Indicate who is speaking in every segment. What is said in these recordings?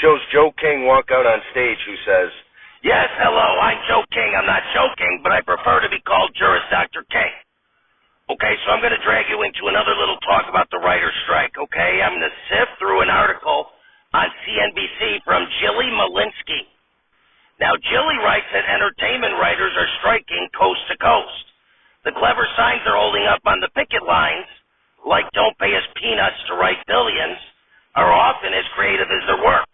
Speaker 1: shows Joe King walk out on stage who says, "Yes, hello, I'm Joe King. I'm not joking, but I prefer to be called Juris Doctor King." Okay, so I'm going to drag you into another little talk about the writer's strike, okay? I'm going to sift through an article on CNBC from Jilly Malinsky. Now, Jilly writes that entertainment writers are striking coast to coast. The clever signs they're holding up on the picket lines, like "don't pay us peanuts to write billions," are often as creative as their work.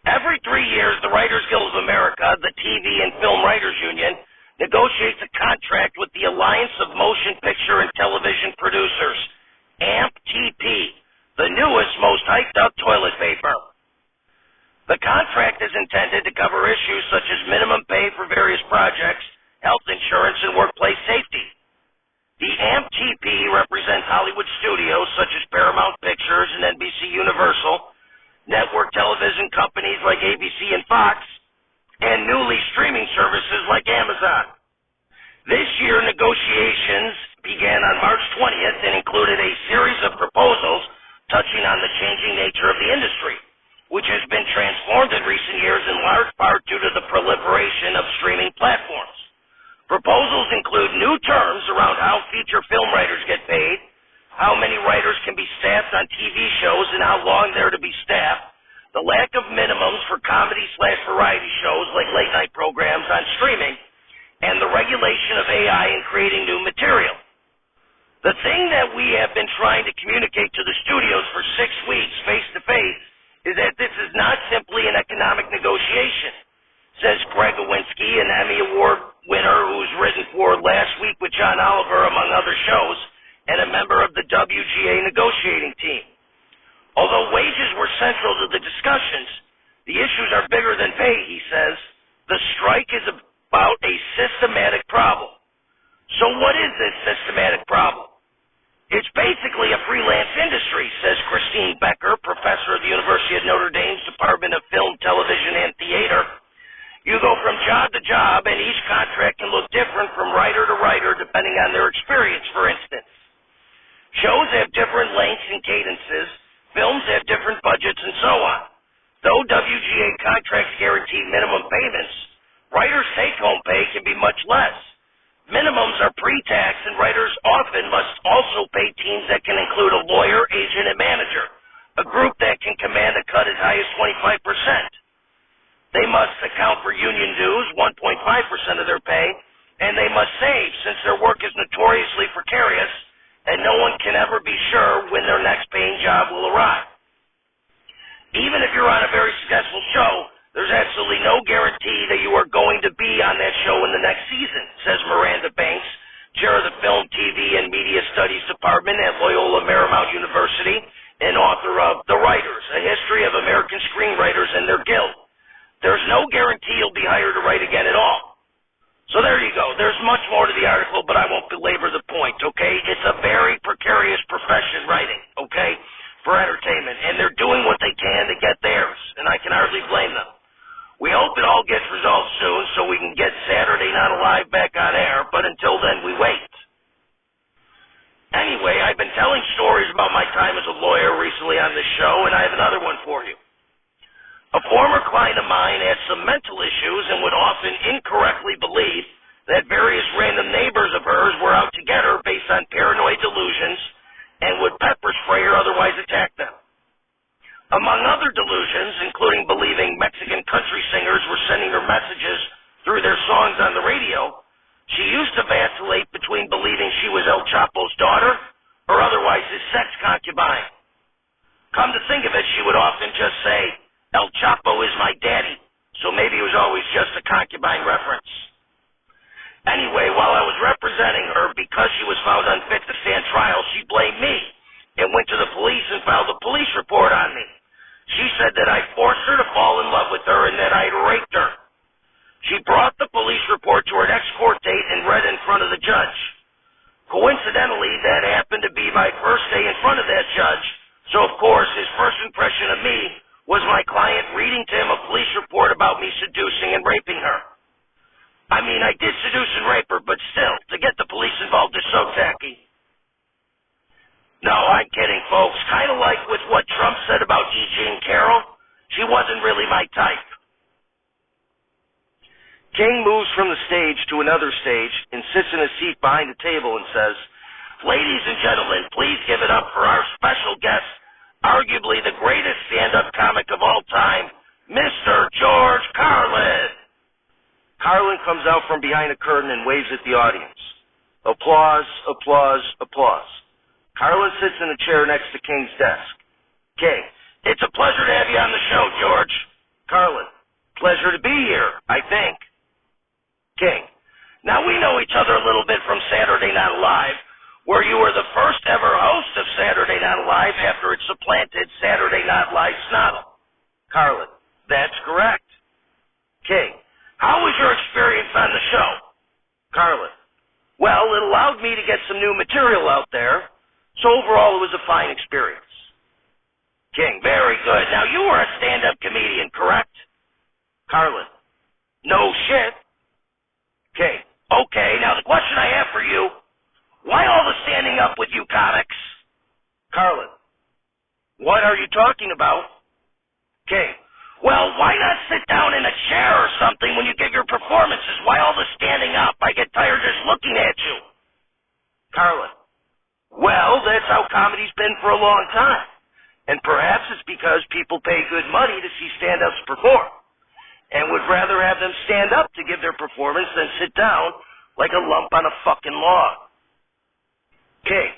Speaker 1: Every 3 years, the Writers Guild of America, the TV and Film Writers Union, negotiates a contract with the Alliance of Motion Picture and Television Producers, AMP-TP, the newest, most hyped-up toilet paper. The contract is intended to cover issues such as minimum pay for various projects, health insurance, and workplace safety. The AMP-TP represents Hollywood studios such as Paramount Pictures and NBC Universal, network television companies like ABC and Fox, and newly streaming services like Amazon. This year, negotiations began on March 20th and included a series of proposals touching on the changing nature of the industry, which has been transformed in recent years in large part due to the proliferation of streaming platforms. Proposals include new terms around how feature film writers get paid, how many writers can be staffed on TV shows and how long they're to be staffed, the lack of minimums for comedy/variety shows like late-night programs on streaming, and the regulation of AI in creating new material. The thing that we have been trying to communicate to the studios for 6 weeks face-to-face is that this is not simply an economic negotiation, says Greg Owinski, an Emmy Award winner who's written for Last Week with John Oliver, among other shows, and a member of the WGA negotiating team. Although wages were central to the discussions, the issues are bigger than pay, he says. The strike is about a systematic problem. So what is this systematic problem? It's basically a freelance industry, says Christine Becker, professor of the University of Notre Dame's Department of Film, Television, and Theater. You go from job to job, and each contract can look different from writer to writer depending on their experience, for instance. Shows have different lengths and cadences. Films have different budgets and so on. Though WGA contracts guarantee minimum payments, writers' take-home pay can be much less. Minimums are pre-tax, and writers often must also pay teams that can include a lawyer, agent, and manager, a group that can command a cut as high as 25%. They must account for union dues, 1.5% of their pay, and they must save since their work is notoriously precarious and no one can ever be sure when their next paying job will arrive. Even if you're on a very successful show, there's absolutely no guarantee that you are going to be on that show in the next season, says Miranda Banks, chair of the Film, TV, and Media Studies Department at Loyola Marymount University and author of The Writers, A History of American Screenwriters and Their Guild. There's no guarantee you'll be hired to write again at all. So there you go. There's much more to the article, but I won't belabor the point, okay? It's a very precarious profession, writing, okay, for entertainment, and they're doing what they can to get theirs, and I can hardly blame them. We hope it all gets resolved soon so we can get Saturday Night Live back on air, but until then, we wait. Anyway, I've been telling stories about my time as a lawyer recently on this show, and I have another one for you. A former client of mine had some mental issues and would often incorrectly believe that various random neighbors of hers were out to get her based on paranoid delusions and would pepper spray or otherwise attack them. Among other delusions, including believing Mexican country singers were sending her messages through their songs on the radio, she used to vacillate between believing she was El Chapo's daughter or otherwise his sex concubine. Come to think of it, she would often just say, "El Chapo is my daddy," so maybe it was always just a concubine reference. Anyway, while I was representing her, because she was found unfit to stand trial, she blamed me and went to the police and filed a police report on me. She said that I forced her to fall in love with her and that I had raped her. She brought the police report to her next court date and read in front of the judge. Coincidentally, that happened to be my first day in front of that judge, so of course his first impression of me was my client reading to him a police report about me seducing and raping her. I mean, I did seduce and rape her, but still, to get the police involved is so tacky. No, I'm kidding, folks. Kind of like with what Trump said about E. Jean Carroll. She wasn't my type. King moves from the stage to another stage and sits in a seat behind a table and says, "Ladies and gentlemen, please give it up for our special guest, arguably the greatest stand-up comic of all time, Mr. George Carlin." Carlin comes out from behind a curtain and waves at the audience. Applause, applause, applause. Carlin sits in a chair next to King's desk. King, "It's a pleasure to have you on the show, George." Carlin, "Pleasure to be here, I think." King, "Now we know each other a little bit from Saturday Night Live, where you were the first ever host of Saturday Night Live after it supplanted Saturday Night Live Snottle." Carlin, "That's correct." King, "How was your experience on the show?" Carlin, "Well, it allowed me to get some new material out there, so overall it was a fine experience." King, "Very good. Now you were a stand-up comedian, correct?" Carlin, "No shit." King, "Okay, now the question I have for you, why all the standing up with you comics?" Carlin, "What are you talking about?" King, "Well, why not sit down in a chair or something when you give your performances? Why all the standing up? I get tired just looking at you." Carlin, "Well, that's how comedy's been for a long time. And perhaps it's because people pay good money to see stand-ups perform, and would rather have them stand up to give their performance than sit down like a lump on a fucking log." King,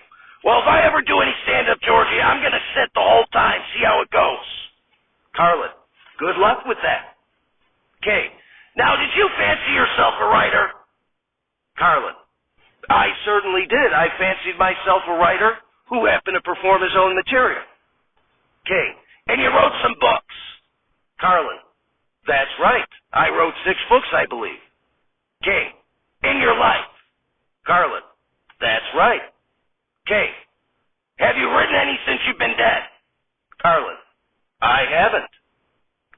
Speaker 1: "Well, if I ever do any stand-up, Georgie, I'm going to sit the whole time, see how it goes." Carlin, "Good luck with that." King, "Now, did you fancy yourself a writer?" Carlin, "I certainly did. I fancied myself a writer who happened to perform his own material." King, "And you wrote some books?" Carlin, "That's right. I wrote 6 books, I believe." King, "In your life?" Carlin, "That's right." King, "Have you written any since you've been dead?" Carlin, "I haven't."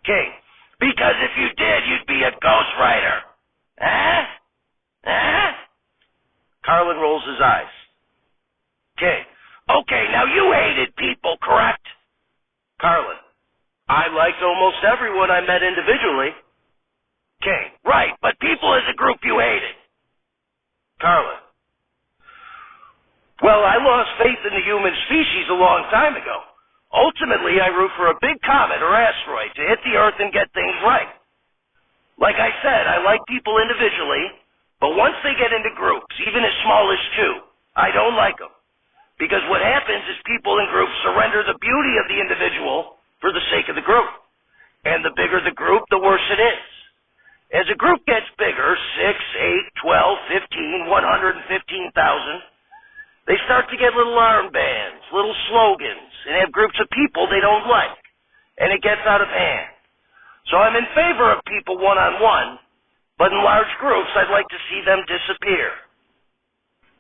Speaker 1: King, "Because if you did, you'd be a ghostwriter. Huh? Huh?" Carlin rolls his eyes. King, "Okay, now you hated people, correct?" Carlin, "I liked almost everyone I met individually." King, "Right, but people as a group you hated." Carlin, "Well, I lost faith in the human species a long time ago. Ultimately, I root for a big comet or asteroid to hit the Earth and get things right. Like I said, I like people individually, but once they get into groups, even as small as 2, I don't like them. Because what happens is people in groups surrender the beauty of the individual for the sake of the group. And the bigger the group, the worse it is. As a group gets bigger, 6, 8, 12, 15, 115,000, they start to get little armbands, little slogans, and have groups of people they don't like. And it gets out of hand. So I'm in favor of people one-on-one, but in large groups, I'd like to see them disappear."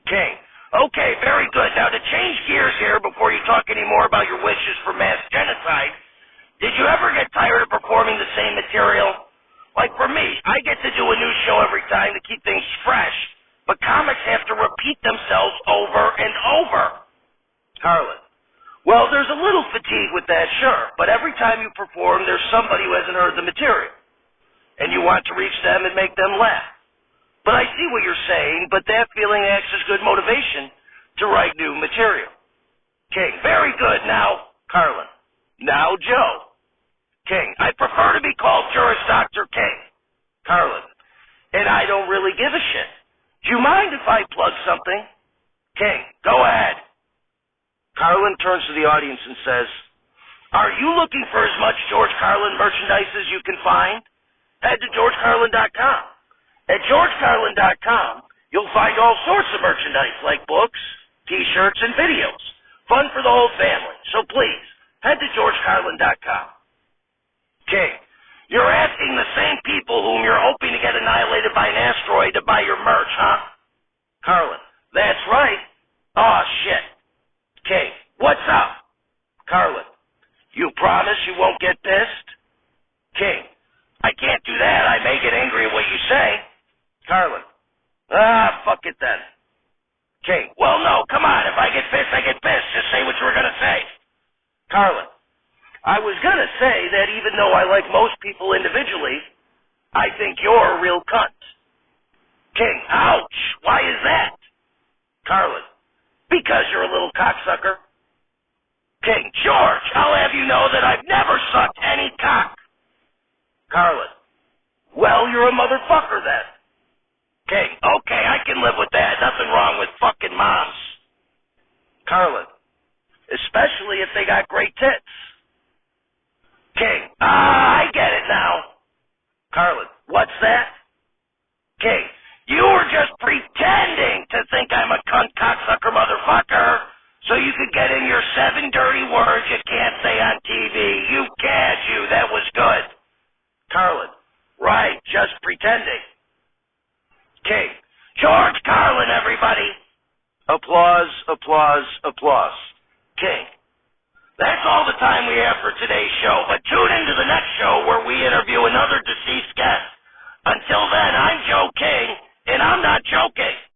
Speaker 1: King, "Okay, very good. Now, to change gears here before you talk any more about your wishes for mass genocide, did you ever get tired of performing the same material? Like for me, I get to do a new show every time to keep things fresh, but comics have to repeat themselves over and over." Carlin, "Well, there's a little fatigue with that, sure, but every time you perform, there's somebody who hasn't heard the material, and you want to reach them and make them laugh. But I see what you're saying, but that feeling acts as good motivation to write new material." King, "Very good. Now," Carlin, "Now, Joe." King, "I prefer to be called Juris Doctor King." Carlin, "And I don't really give a shit. Do you mind if I plug something?" King, "Go ahead." Carlin turns to the audience and says, "Are you looking for as much George Carlin merchandise as you can find? Head to GeorgeCarlin.com. At GeorgeCarlin.com, you'll find all sorts of merchandise like books, T-shirts, and videos. Fun for the whole family. So please, head to GeorgeCarlin.com. King, "You're asking the same people whom you're hoping to get annihilated by an asteroid to buy your merch, huh?" Carlin, "That's right." "Aw, shit." King, "What's up?" Carlin, "You promise you won't get pissed?" King, "I can't do that. I may get angry at what you say." Carlin, "Fuck it then." King, "Well, no, come on. If I get pissed, I get pissed. Just say what you were going to say." Carlin, I was gonna say that even though I like most people individually, I think you're a real cunt. King, ouch! Why is that? Carlin, because you're a little cocksucker. King, George, I'll have you know that I've never sucked any cock. Carlin, well, you're a motherfucker then. King, okay, I can live with that. Nothing wrong with fucking moms. Carlin, especially if they got great tits. King, I get it now. Carlin, what's that? King, you were just pretending to think I'm a cunt cocksucker motherfucker so you could get in your 7 dirty words you can't say on TV. You can't, you. That was good. Carlin, right, just pretending. King, George Carlin, everybody. Applause, applause, applause. King, that's all the time we have for today's show, but tune into the next show where we interview another deceased